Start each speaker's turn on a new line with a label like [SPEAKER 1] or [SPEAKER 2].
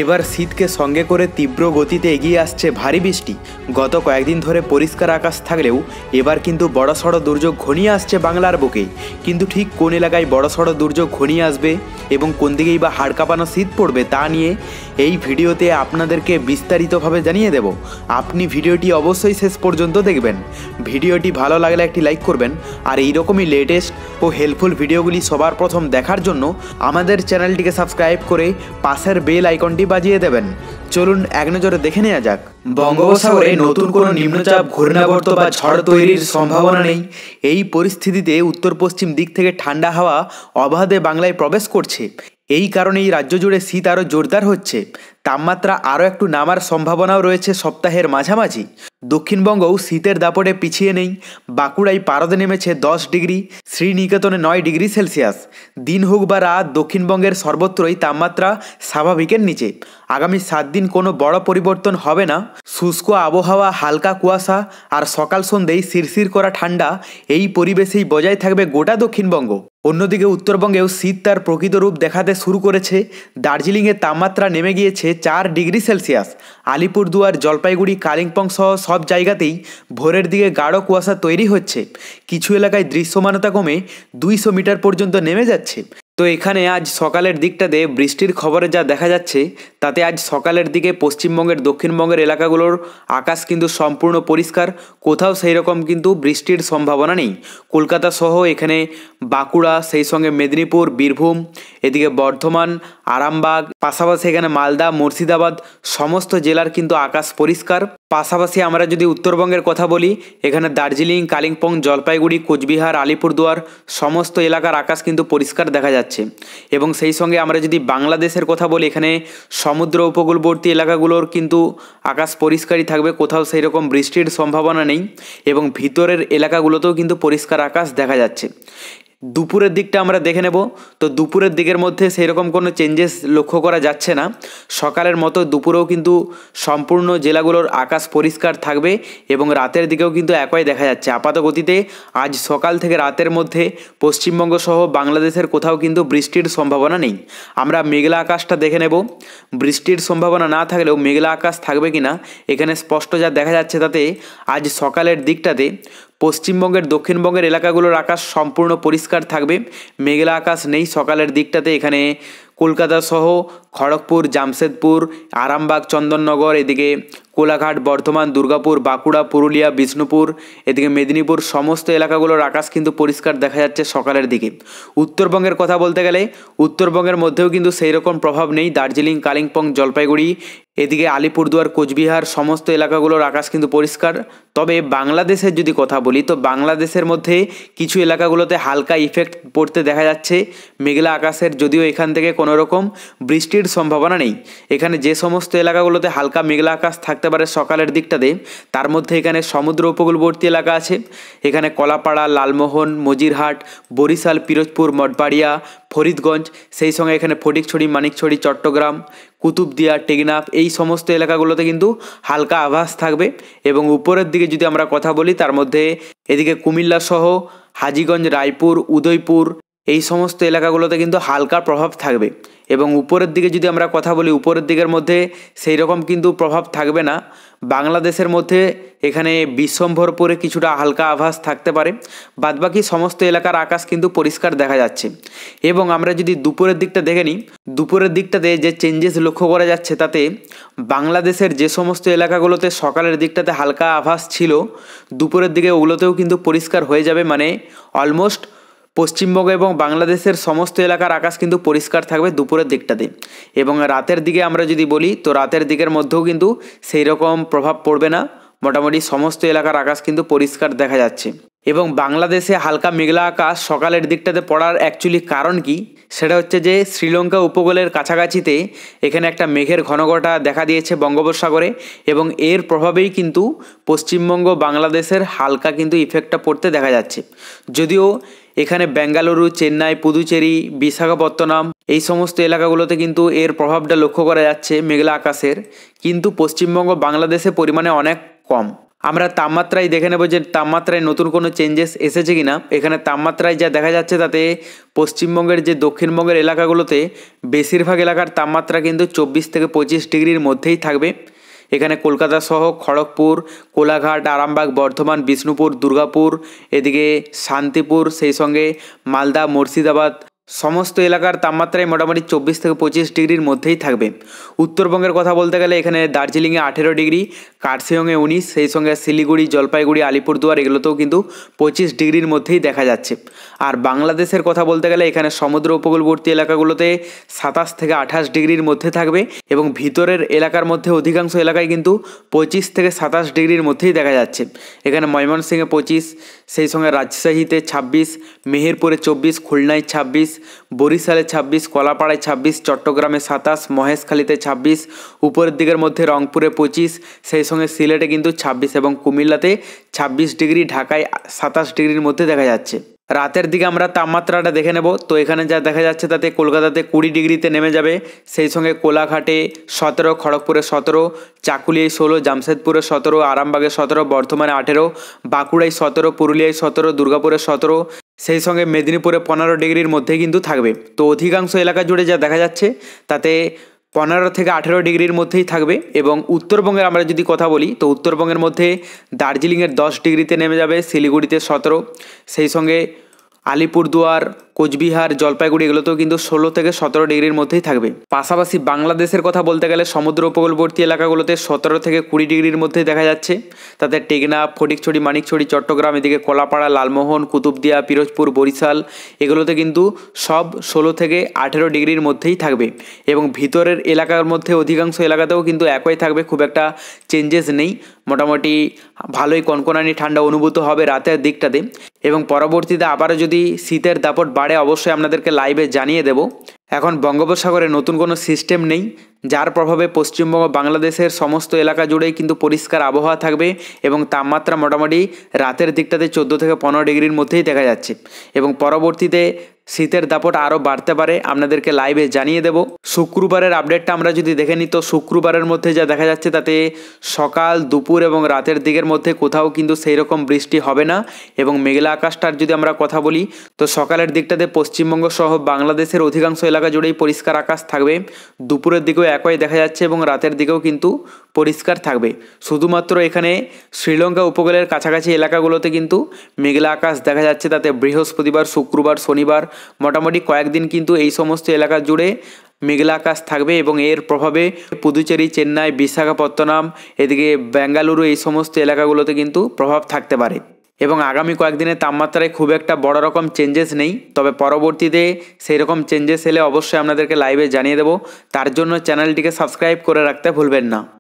[SPEAKER 1] এবার শীতকে সঙ্গে করে তীব্র গতিতে এগিয়ে আসছে ভারী বৃষ্টি। গত কয়েকদিন ধরে পরিষ্কার আকাশ থাকলেও এবার কিন্তু বড়সড় দুর্যোগ ঘনিয়ে আসছে বাংলার বুকে। কিন্তু ঠিক কোন এলাকায় বড়সড় দুর্যোগ ঘনিয়ে আসবে এবং কোন দিকেই বা হাড় কাঁপানো শীত পড়বে তা নিয়ে এই ভিডিওতে আপনাদেরকে বিস্তারিতভাবে জানিয়ে দেব। আপনি ভিডিওটি অবশ্যই শেষ পর্যন্ত দেখবেন। ভিডিওটি ভালো লাগলে একটি লাইক করবেন, আর এইরকমই লেটেস্ট ও হেল্পফুল ভিডিওগুলি সবার প্রথম দেখার জন্য আমাদের চ্যানেলটিকে সাবস্ক্রাইব করে পাশের বেল আইকনটি বাজিয়ে দেবেন। চলুন এক নজরে দেখে নেওয়া যাক। বঙ্গোপসাগরে নতুন কোনো নিম্নচাপ, ঘূর্ণাবর্ত বা ঝড় তৈরির সম্ভাবনা নেই। এই পরিস্থিতিতে উত্তর পশ্চিম দিক থেকে ঠান্ডা হাওয়া অবাধে বাংলায় প্রবেশ করছে। এই কারণেই রাজ্য জুড়ে শীত আরও জোরদার হচ্ছে। তাপমাত্রা আরও একটু নামার সম্ভাবনাও রয়েছে সপ্তাহের মাঝামাঝি। দক্ষিণবঙ্গও শীতের দাপটে পিছিয়ে নেই। বাঁকুড়ায় পারদে নেমেছে 10 ডিগ্রি, শ্রীনিকেতনে 9 ডিগ্রি সেলসিয়াস। দিন হোক বা রাত, দক্ষিণবঙ্গের সর্বত্রই তাপমাত্রা স্বাভাবিকের নিচে। আগামী 7 দিন কোনো বড় পরিবর্তন হবে না। শুষ্ক আবহাওয়া, হালকা কুয়াশা আর সকাল সন্ধ্যেই শিরশির করা ঠান্ডা, এই পরিবেশেই বজায় থাকবে গোটা দক্ষিণবঙ্গ। অন্যদিকে উত্তরবঙ্গেও শীত তার প্রকৃত রূপ দেখাতে শুরু করেছে। দার্জিলিংয়ের তাপমাত্রা নেমে গিয়েছে 4 ডিগ্রি সেলসিয়াস। আলিপুরদুয়ার, জলপাইগুড়ি, কালিম্পং সহ সব জায়গাতেই ভোরের দিকে গাঢ় কুয়াশা তৈরি হচ্ছে। কিছু এলাকায় দৃশ্যমানতা কমে 200 মিটার পর্যন্ত নেমে যাচ্ছে। তো এখানে আজ সকালের দিকটাতে বৃষ্টির খবরে যা দেখা যাচ্ছে, তাতে আজ সকালের দিকে পশ্চিমবঙ্গের দক্ষিণবঙ্গের এলাকাগুলোর আকাশ কিন্তু সম্পূর্ণ পরিষ্কার। কোথাও সেই রকম কিন্তু বৃষ্টির সম্ভাবনা নেই। কলকাতা সহ এখানে বাঁকুড়া, সেই সঙ্গে মেদিনীপুর, বীরভূম, এদিকে বর্ধমান, আরামবাগ, পাশাপাশি এখানে মালদা, মুর্শিদাবাদ, সমস্ত জেলার কিন্তু আকাশ পরিষ্কার। পাশাপাশি আমরা যদি উত্তরবঙ্গের কথা বলি, এখানে দার্জিলিং, কালিম্পং, জলপাইগুড়ি, কোচবিহার, আলিপুরদুয়ার সমস্ত এলাকার আকাশ কিন্তু পরিষ্কার দেখা যাচ্ছে। এবং সেই সঙ্গে আমরা যদি বাংলাদেশের কথা বলি, এখানে সমুদ্র উপকূলবর্তী এলাকাগুলোর কিন্তু আকাশ পরিষ্কারই থাকবে। কোথাও সেই রকম বৃষ্টির সম্ভাবনা নেই এবং ভিতরের এলাকাগুলোতেও কিন্তু পরিষ্কার আকাশ দেখা যাচ্ছে। দুপুরের দিকটা আমরা দেখে নেব। তো দুপুরের দিকের মধ্যে সেই রকম কোনো চেঞ্জেস লক্ষ্য করা যাচ্ছে না। সকালের মতো দুপুরেও কিন্তু সম্পূর্ণ জেলাগুলোর আকাশ পরিষ্কার থাকবে এবং রাতের দিকেও কিন্তু একই দেখা যাচ্ছে। আপাত গতিতে আজ সকাল থেকে রাতের মধ্যে পশ্চিমবঙ্গ সহ বাংলাদেশের কোথাও কিন্তু বৃষ্টির সম্ভাবনা নেই। আমরা মেঘলা আকাশটা দেখে নেব। বৃষ্টির সম্ভাবনা না থাকলেও মেঘলা আকাশ থাকবে কিনা এখানে স্পষ্ট যা দেখা যাচ্ছে, তাতে আজ সকালের দিকটাতে পশ্চিমবঙ্গের দক্ষিণবঙ্গের এলাকাগুলোর আকাশ সম্পূর্ণ পরিষ্কার থাকবে। মেঘলা আকাশ নেই সকালের দিকটাতে। এখানে কলকাতা সহ খড়গপুর, জামশেদপুর, আরামবাগ, চন্দননগর, এদিকে কোলাঘাট, বর্ধমান, দুর্গাপুর, বাঁকুড়া, পুরুলিয়া, বিষ্ণুপুর, এদিকে মেদিনীপুর সমস্ত এলাকাগুলোর আকাশ কিন্তু পরিষ্কার দেখা যাচ্ছে সকালের দিকে। উত্তরবঙ্গের কথা বলতে গেলে উত্তরবঙ্গের মধ্যেও কিন্তু সেই রকম প্রভাব নেই। দার্জিলিং, কালিম্পং, জলপাইগুড়ি, এদিকে আলিপুরদুয়ার, কোচবিহার সমস্ত এলাকাগুলোর আকাশ কিন্তু পরিষ্কার। তবে বাংলাদেশের যদি কথা বলি, তো বাংলাদেশের মধ্যে কিছু এলাকাগুলোতে হালকা ইফেক্ট পড়তে দেখা যাচ্ছে মেঘলা আকাশের, যদিও এখান থেকে কোনো রকম বৃষ্টির সম্ভাবনা নেই। এখানে যে সমস্ত এলাকাগুলোতে হালকা মেঘলা আকাশ থাকতে পারে সকালের দিকটাতে, তার মধ্যে এখানে সমুদ্র উপকূলবর্তী এলাকা আছে। এখানে কলাপাড়া, লালমোহন, মজিরহাট, বরিশাল, পিরোজপুর, মঠবাড়িয়া, ফরিদগঞ্জ, সেই সঙ্গে এখানে ফটিকছড়ি, মানিকছড়ি, চট্টগ্রাম, কুতুবদিয়া, টেকনাফ এই সমস্ত এলাকাগুলোতে কিন্তু হালকা আভাস থাকবে। এবং উপরের দিকে যদি আমরা কথা বলি, তার মধ্যে এদিকে কুমিল্লা সহ হাজীগঞ্জ, রায়পুর, উদয়পুর এই সমস্ত এলাকাগুলোতে কিন্তু হালকা প্রভাব থাকবে। এবং উপরের দিকে যদি আমরা কথা বলি, উপরের দিকের মধ্যে সেই রকম কিন্তু প্রভাব থাকবে না। বাংলাদেশের মধ্যে এখানে বিশ্বম্ভরপুরে কিছুটা হালকা আভাস থাকতে পারে। বাদবাকি সমস্ত এলাকার আকাশ কিন্তু পরিষ্কার দেখা যাচ্ছে। এবং আমরা যদি দুপুরের দিকটা দেখে নিই, দুপুরের দিকটাতে যে চেঞ্জেস লক্ষ্য করা যাচ্ছে, তাতে বাংলাদেশের যে সমস্ত এলাকাগুলোতে সকালের দিকটাতে হালকা আভাস ছিল, দুপুরের দিকে ওগুলোতেও কিন্তু পরিষ্কার হয়ে যাবে। মানে অলমোস্ট পশ্চিমবঙ্গ এবং বাংলাদেশের সমস্ত এলাকার আকাশ কিন্তু পরিষ্কার থাকবে দুপুরের দিকটাতে। এবং রাতের দিকে আমরা যদি বলি, তো রাতের দিকের মধ্যেও কিন্তু সেই রকম প্রভাব পড়বে না। মোটামুটি সমস্ত এলাকার আকাশ কিন্তু পরিষ্কার দেখা যাচ্ছে। এবং বাংলাদেশে হালকা মেঘলা আকাশ সকালের দিকটাতে পড়ার অ্যাকচুয়ালি কারণ কি, সেটা হচ্ছে যে শ্রীলঙ্কা উপকূলের কাছাকাছিতে এখানে একটা মেঘের ঘনঘটা দেখা দিয়েছে বঙ্গোপসাগরে, এবং এর প্রভাবেই কিন্তু পশ্চিমবঙ্গ, বাংলাদেশের হালকা কিন্তু ইফেক্টটা পড়তে দেখা যাচ্ছে। যদিও এখানে বেঙ্গালুরু, চেন্নাই, পুদুচেরি, বিশাখাপত্তনম এই সমস্ত এলাকাগুলোতে কিন্তু এর প্রভাবটা লক্ষ্য করা যাচ্ছে মেঘলা আকাশের, কিন্তু পশ্চিমবঙ্গ, বাংলাদেশে পরিমাণে অনেক কম। আমরা তাপমাত্রায় দেখে নেব যে তাপমাত্রায় নতুন কোনো চেঞ্জেস এসেছে কিনা। এখানে তাপমাত্রায় যা দেখা যাচ্ছে তাতে পশ্চিমবঙ্গের যে দক্ষিণবঙ্গের এলাকাগুলোতে বেশিরভাগ এলাকার তাপমাত্রা কিন্তু 24 থেকে 25 ডিগ্রির মধ্যেই থাকবে। এখানে কলকাতা সহ খড়গপুর, কোলাঘাট, আরামবাগ, বর্ধমান, বিষ্ণুপুর, দুর্গাপুর, এদিকে শান্তিপুর, সেই সঙ্গে মালদা, মুর্শিদাবাদ সমস্ত এলাকার তাপমাত্রায় মোটামুটি 24 থেকে 25 ডিগ্রির মধ্যেই থাকবে। উত্তরবঙ্গের কথা বলতে গেলে এখানে দার্জিলিংয়ে 18 ডিগ্রি, কার্শিয়ংয়ে 19, সেই সঙ্গে শিলিগুড়ি, জলপাইগুড়ি, আলিপুরদুয়ার এগুলোতেও কিন্তু 25 ডিগ্রির মধ্যেই দেখা যাচ্ছে। আর বাংলাদেশের কথা বলতে গেলে এখানে সমুদ্র উপকূলবর্তী এলাকাগুলোতে 27 থেকে 28 ডিগ্রির মধ্যে থাকবে এবং ভিতরের এলাকার মধ্যে অধিকাংশ এলাকায় কিন্তু 25 থেকে 27 ডিগ্রির মধ্যেই দেখা যাচ্ছে। এখানে ময়মনসিংহে 25, সেই সঙ্গে রাজশাহীতে 26, মেহেরপুরে 24, খুলনায় 26, বরিশালে 26, কলাপাড়ায় 26, চট্টগ্রামে 27, মহেশখালীতে 26, উপরের দিকের মধ্যে রংপুরে 25, সেই সঙ্গে সিলেটে কিন্তু 26 এবং কুমিল্লাতে 26 ডিগ্রি, ঢাকায় 27 ডিগ্রির মধ্যে দেখা যাচ্ছে। রাতের দিকে আমরা তাপমাত্রাটা দেখে নেব। তো এখানে যা দেখা যাচ্ছে তাতে কলকাতাতে 20 ডিগ্রিতে নেমে যাবে, সেই সঙ্গে কোলাঘাটে 17, খড়গপুরে 17, চাকুলিয়ায় 16, জামশেদপুরে 17, আরামবাগে 17, বর্ধমানে 18, বাঁকুড়ায় 17, পুরুলিয়ায় 17, দুর্গাপুরে 17, সেই সঙ্গে মেদিনীপুরে 15 ডিগ্রির মধ্যে কিন্তু থাকবে। তো অধিকাংশ এলাকা জুড়ে যা দেখা যাচ্ছে তাতে 15 থেকে 18 ডিগ্রির মধ্যেই থাকবে। এবং উত্তরবঙ্গের আমরা যদি কথা বলি তো উত্তরবঙ্গের মধ্যে দার্জিলিংয়ের 10 ডিগ্রিতে নেমে যাবে, শিলিগুড়িতে 17, সেই সঙ্গে আলিপুরদুয়ার, কোচবিহার, জলপাইগুড়ি এগুলোতেও কিন্তু 16 থেকে 17 ডিগ্রির মধ্যেই থাকবে। পাশাপাশি বাংলাদেশের কথা বলতে গেলে সমুদ্র উপকূলবর্তী এলাকাগুলোতে 17 থেকে 20 ডিগ্রির মধ্যেই দেখা যাচ্ছে। তাতে টেকনাফ, ফটিকছড়ি, মানিকছড়ি, চট্টগ্রাম, এদিকে কলাপাড়া, লালমোহন, কুতুবদিয়া, পিরোজপুর, বরিশাল এগুলোতে কিন্তু সব 16 থেকে 18 ডিগ্রির মধ্যেই থাকবে। এবং ভিতরের এলাকার মধ্যে অধিকাংশ এলাকাতেও কিন্তু একই থাকবে, খুব একটা চেঞ্জেস নেই। মোটামুটি ভালোই কনকনানি ঠান্ডা অনুভূত হবে রাতের দিকটাতে। এবং পরবর্তীতে আবারও যদি শীতের দাপট বাড়ে অবশ্যই আপনাদেরকে লাইভে জানিয়ে দেব। এখন বঙ্গোপসাগরে নতুন কোনো সিস্টেম নেই, যার প্রভাবে পশ্চিমবঙ্গ, বাংলাদেশের সমস্ত এলাকা জুড়েই কিন্তু পরিষ্কার আবহাওয়া থাকবে এবং তাপমাত্রা মোটামুটি রাতের দিকটাতে 14 থেকে 15 ডিগ্রির মধ্যেই দেখা যাচ্ছে। এবং পরবর্তীতে শীতের দাপট আরও বাড়তে পারে, আপনাদেরকে লাইভে জানিয়ে দেব। শুক্রবারের আপডেটটা আমরা যদি দেখে নিই তো শুক্রবারের মধ্যে যা দেখা যাচ্ছে তাতে সকাল, দুপুর এবং রাতের দিকের মধ্যে কোথাও কিন্তু সেই রকম বৃষ্টি হবে না। এবং মেঘলা আকাশটার যদি আমরা কথা বলি তো সকালের দিকটাতে পশ্চিমবঙ্গ সহ বাংলাদেশের অধিকাংশ এলাকা জুড়েই পরিষ্কার আকাশ থাকবে, দুপুরের দিকেও একই দেখা যাচ্ছে এবং রাতের দিকেও কিন্তু পরিষ্কার থাকবে। শুধুমাত্র এখানে শ্রীলঙ্কা উপকূলের কাছাকাছি এলাকাগুলোতে কিন্তু মেঘলা আকাশ দেখা যাচ্ছে। তাতে বৃহস্পতিবার, শুক্রবার, শনিবার মোটামুটি কয়েকদিন কিন্তু এই সমস্ত এলাকা জুড়ে মেঘলা আকাশ থাকবে এবং এর প্রভাবে পুদুচেরি, চেন্নাই, বিশাখাপত্তনম, এদিকে বেঙ্গালুরু এই সমস্ত এলাকাগুলোতে কিন্তু প্রভাব থাকতে পারে। এবং আগামী কয়েকদিনের তাপমাত্রায় খুব একটা বড় রকম চেঞ্জেস নেই, তবে পরবর্তীতে সেই রকম চেঞ্জেস এলে অবশ্যই আপনাদেরকে লাইভে জানিয়ে দেব। তার জন্য চ্যানেলটিকে সাবস্ক্রাইব করে রাখতে ভুলবেন না।